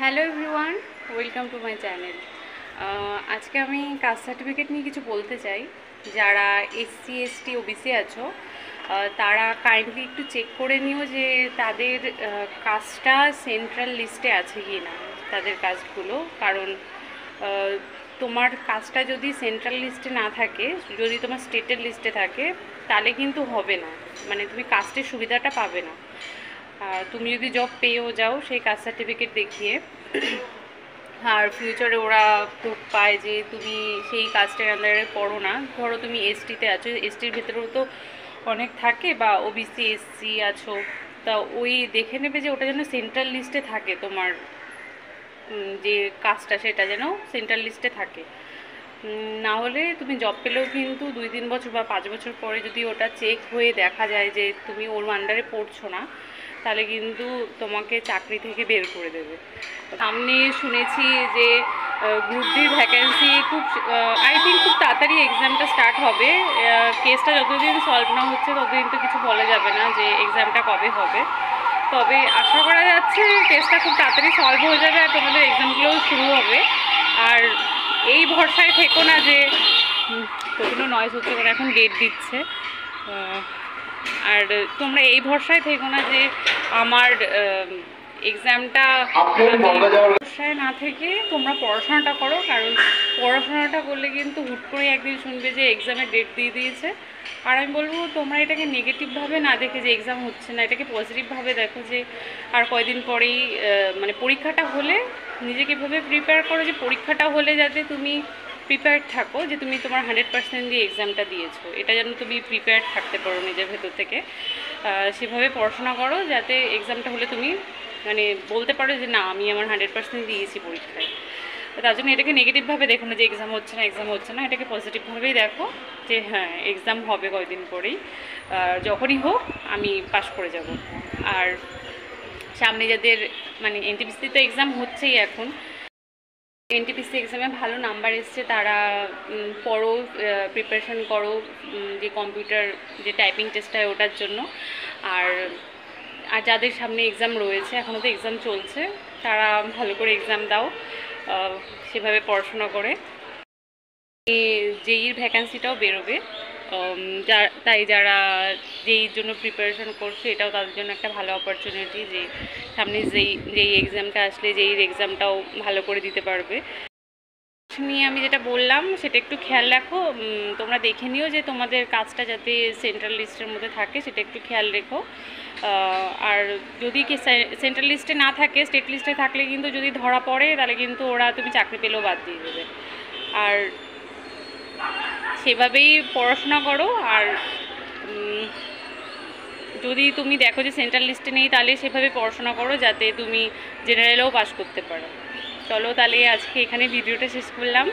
Hello everyone, welcome to my channel. আজকে আমি caste certificate নিয়ে কিছু বলতে চাই। যারা এসসি এসটি ওবিসি আছো তারা কাইন্ডলি একটু চেক করে নিও যে তাদের কাস্টটা সেন্ট্রাল লিস্টে আছে কি না, তাদের কাস্টগুলো। কারণ তোমার কাস্টটা যদি সেন্ট্রাল লিস্টে না থাকে, যদি তোমার স্টেটের লিস্টে থাকে, তাহলে কিন্তু হবে না, মানে তুমি কাস্টের সুবিধাটা পাবে না। তুমি যদি জব পেয়েও যাও সেই কাস্ট সার্টিফিকেট দেখিয়ে, আর ফিউচারে ওরা প্রুফ পায় যে তুমি সেই কাস্টের আন্ডারে পড়ো না। ধরো তুমি এসটিতে আছো, এসটির ভেতরেও তো অনেক থাকে, বা ওবিসি এসসি আছো, তা ওই দেখে নেবে যে ওটা যেন সেন্ট্রাল লিস্টে থাকে, তোমার যে কাস্টটা সেটা যেন সেন্ট্রাল লিস্টে থাকে। না হলে তুমি জব পেলেও কিন্তু 2-3 বছর বা 5 বছর পরে যদি ওটা চেক হয়ে দেখা যায় যে তুমি ওর আন্ডারে পড়ছো না, তাহলে কিন্তু তোমাকে চাকরি থেকে বের করে দেবে। সামনে শুনেছি যে গ্রুপ ডির ভ্যাকেন্সি খুব আই থিঙ্ক খুব তাড়াতাড়ি এক্সামটা স্টার্ট হবে। কেসটা যতদিন সলভ না হচ্ছে ততদিন তো কিছু বলা যাবে না যে এক্সামটা কবে হবে। তবে আশা করা যাচ্ছে কেসটা খুব তাড়াতাড়ি সলভ হয়ে যাবে আর তোমাদের এক্সামগুলোও শুরু হবে। আর এই ভরসায় থেকো না যে প্রচণ্ড নয়েজ হচ্ছে, ওরা এখন গেট দিচ্ছে। আর তোমরা এই ভরসায় থেকো না যে আমার এক্সামটা ভরসায় না থেকে তোমরা পড়াশোনাটা করো। কারণ পড়াশোনাটা করলে কিন্তু হুট করে একদিন শুনবে যে এক্সামের ডেট দিয়ে দিয়েছে। আর আমি বলবো তোমরা এটাকে নেগেটিভভাবে না দেখে যে এক্সাম হচ্ছে না, এটাকে পজিটিভভাবে দেখো যে আর কয়দিন পরেই মানে পরীক্ষাটা হলে নিজেকে এভাবে প্রিপেয়ার করো যে পরীক্ষাটা হলে যাতে তুমি প্রিপেয়ার্ড থাকো, যে তুমি তোমার 100% দিয়ে এক্সামটা দিয়েছো, এটা যেন তুমি প্রিপেয়ার্ড থাকতে পারো নিজের ভেতর থেকে। সেভাবে পড়াশোনা করো যাতে এক্সামটা হলে তুমি মানে বলতে পারো যে না, আমি আমার 100% দিয়েছি পরীক্ষায়। তার জন্য এটাকে নেগেটিভভাবে দেখো না যে এক্সাম হচ্ছে না, এটাকে পজিটিভভাবেই দেখো যে হ্যাঁ এক্সাম হবে কয়েকদিন পরেই, যখনই হোক আমি পাশ করে যাব। আর সামনে যাদের মানে এনটিপিসি তো এক্সাম হচ্ছেই এখন, এনটিপিসি এক্সামে ভালো নাম্বার এসছে তারা পড়ো, প্রিপারেশন করো যে কম্পিউটার যে টাইপিং টেস্ট হয় ওটার জন্য। আর যাদের সামনে এক্সাম রয়েছে, এখনও তো এক্সাম চলছে, তারা ভালো করে এক্সাম দাও সেভাবে পড়াশোনা করে। জেইর ভ্যাকেন্সিটাও বেরোবে, তাই যারা জেইর জন্য প্রিপারেশন করছে এটাও তাদের জন্য একটা ভালো অপরচুনিটি যে সামনে যেই এক্সামটা আসলে জেইর এক্সামটাও ভালো করে দিতে পারবে। নিয়ে আমি যেটা বললাম সেটা একটু খেয়াল রাখো, তোমরা দেখে নিও যে তোমাদের কাজটা যাতে সেন্ট্রাল লিস্টের মধ্যে থাকে, সেটা একটু খেয়াল রেখো। আর যদি কি সেন্ট্রাল লিস্টে না থাকে, স্টেট লিস্টে থাকলে কিন্তু যদি ধরা পড়ে তাহলে কিন্তু ওরা তুমি চাকরি পেলেও বাদ দিয়ে দেবে। আর সেভাবেই পড়াশোনা করো। আর যদি তুমি দেখো যে সেন্ট্রাল লিস্টে নেই, তাহলে সেভাবে পড়াশোনা করো যাতে তুমি জেনারেলেও পাস করতে পারো। চলো তাহলে আজকে এখানে ভিডিওটা শেষ করলাম।